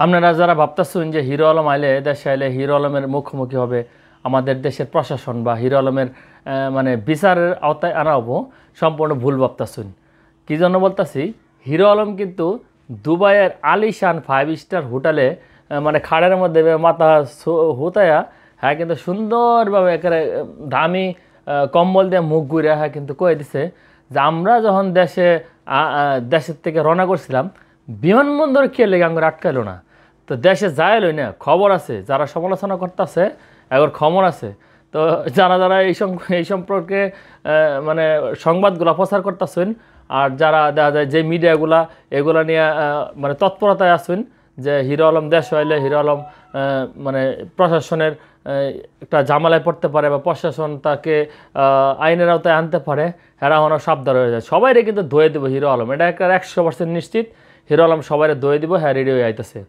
আপনারা যারা ভাবতেছেন যে হিরো আলম আইলে দেশে আইলে হিরো আলমের মুখোমুখি হবে আমাদের দেশের প্রশাসন বা হিরো আলমের মানে বিচারের আওতায় আনা হবো, সম্পূর্ণ ভুল ভাবতেছেন। কী জন্য বলতেছি, হিরো আলম কিন্তু দুবাইয়ের আলিশান 5 স্টার হোটেলে মানে খাড়ের মধ্যে মাথা হুতায়া হ্যাঁ কিন্তু সুন্দরভাবে একেবারে দামি কম্বল দিয়ে মুখ ঘুরে হ্যাঁ কিন্তু কয়ে দিছে যে আমরা যখন দেশের থেকে রওনা করছিলাম বিমানবন্দর খেলে আঙ্গুর আটকাইলো না, তো দেশে যাইলই না, খবর আছে। যারা সমালোচনা করতেছে এখন খবর আছে, তো যারা যারা এই সম্পর্কে মানে সংবাদগুলো প্রচার করতেছেন আর যারা দেখা যায় যে মিডিয়াগুলা এগুলা নিয়ে মানে তৎপরতায় আছেন যে হিরো আলম দেশ হইলে হিরো আলম মানে প্রশাসনের একটা ঝামেলায় পড়তে পারে বা প্রশাসন তাকে আইনের আওতায় আনতে পারে, এরা হনো সাবধান হয়ে যায়। সবাইরে কিন্তু ধুয়ে দেবো হিরো আলম, এটা একটা 100% নিশ্চিত। হিরো আলম সবাইরে ধুয়ে দিব, হ্যাঁ রেডি হয়ে আইতেছে।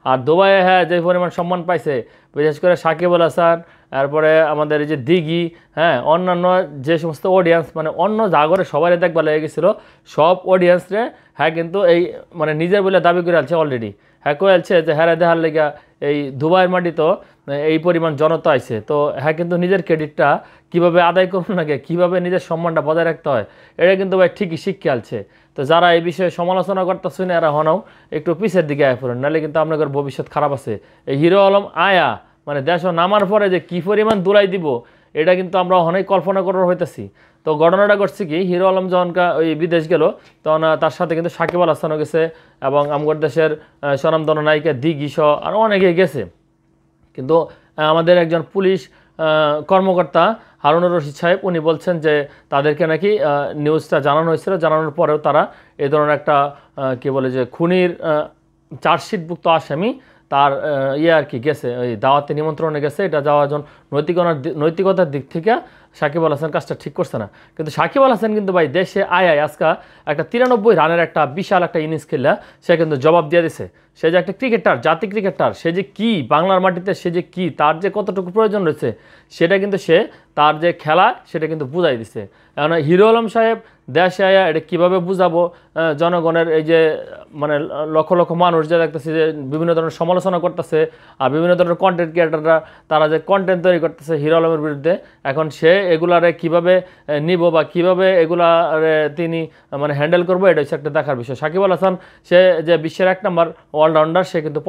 আর দুবাইয়ে হ্যাঁ যে পরিমাণ সম্মান পাইছে, বিশেষ করে সাকিব আল হাসান, তারপরে আমাদের এই যে দিঘি, হ্যাঁ অন্যান্য যে সমস্ত অডিয়েন্স মানে অন্য জাগরে সবাই দেখবার লেগে গেছিলো, সব অডিয়েন্সরে হ্যাঁ কিন্তু এই মানে নিজের বলে দাবি করে আলছে অলরেডি। হ্যাঁ কয়েছে যে হ্যাঁ দেখার লেগা এই দুবাইয়ের মাটি তো এই পরিমাণ জনতা আইছে, তো হ্যাঁ কিন্তু নিজের ক্রেডিটটা কীভাবে আদায় করুন নাকি, কীভাবে নিজের সম্মানটা বজায় রাখতে হয়, এটা কিন্তু ভাই ঠিকই শিক্ষা আলছে। তো যারা এই বিষয়ে সমালোচনা করতেছেন এরা হনাও একটু পিছের দিকে আয় পড়েন, নাহলে কিন্তু আপনাদের ভবিষ্যৎ খারাপ আছে। এই হিরো আলম আয়া মানে দেশ নামার পরে যে কী পরিমাণ দুলাই দিব এটা কিন্তু আমরা অনেক কল্পনা করার হইতেছি। তো ঘটনাটা ঘটছে কি, হিরো আলম যখন ওই বিদেশ গেল তখন তার সাথে কিন্তু সাকিব আল হাসানও গেছে এবং আমগর দেশের স্বনামধন্য নায়িকা দিঘি সহ আরও অনেকেই গেছে। কিন্তু আমাদের একজন পুলিশ কর্মকর্তা হারুনুর রশিদ সাহেব উনি বলছেন যে তাদেরকে নাকি নিউজটা জানানো হয়েছিল, জানানোর পরেও তারা এই ধরনের একটা কী বলে যে খুনির চার্জশিটভুক্ত আসামি তার আর কি গেছে, ওই দাওয়াতে নিমন্ত্রণে গেছে। এটা যাওয়ার জন্য নৈতিকতার দিক থেকে সাকিব আল হাসান কাজটা ঠিক করছে না। কিন্তু সাকিব আল হাসান কিন্তু ভাই দেশে আয় আজকে একটা 93 রানের একটা বিশাল একটা ইনিংস খেললে সে কিন্তু জবাব দিয়ে দিছে। সে যে একটা ক্রিকেটার, জাতি ক্রিকেটার, সে যে কী বাংলার মাটিতে সে যে কী, তার যে কতটুকু প্রয়োজন রয়েছে সেটা কিন্তু সে তার যে খেলা সেটা কিন্তু বুঝাই দিছে। এখন হিরো আলম সাহেব দেশে আয়া এটা কীভাবে বুঝাবো জনগণের, এই যে মানে লক্ষ লক্ষ মানুষ যে দেখতেছে যে বিভিন্ন ধরনের সমালোচনা করতেছে আর বিভিন্ন ধরনের কন্টেন্ট ক্রিয়েটাররা তারা যে কন্টেন্ট তৈরি করতেছে হিরো আলমের বিরুদ্ধে, এখন সে এগুলারে কীভাবে নিব বা কীভাবে এগুলারে তিনি মানে হ্যান্ডেল করবো, এটা হচ্ছে একটা দেখার বিষয়। সাকিব আল হাসান সে যে বিশ্বের 1 নম্বর অলরাউন্ডার, সে কিন্তু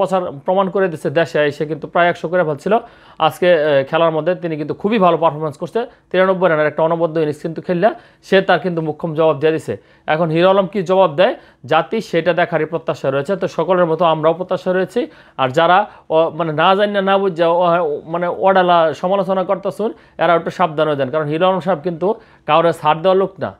প্রমাণ করে দিচ্ছে দেশে সে কিন্তু প্রায় 100 করে ফেলছিল। আজকে খেলার মধ্যে তিনি কিন্তু খুবই ভালো পারফরমেন্স করছে, 93 রানের একটা অনবদ্য ইনিংস কিন্তু খেললে সে তার কিন্তু মুখ্যম জবাব দিয়ে দিছে। এখন হিরো আলম কী জবাব দেয় জাতি সেটা দেখারই প্রত্যাশা রয়েছে। তো সকলের মতো আমরাও প্রত্যাশা রয়েছি। আর যারা মানে না জানি না বুঝে মানে ওডালা সমালোচনা করতেছুন এরা একটু সাবধান হয়ে যান, কারণ হিরো আলম সাহেব কিন্তু কাউরে ছাড় দেওয়ার লোক না।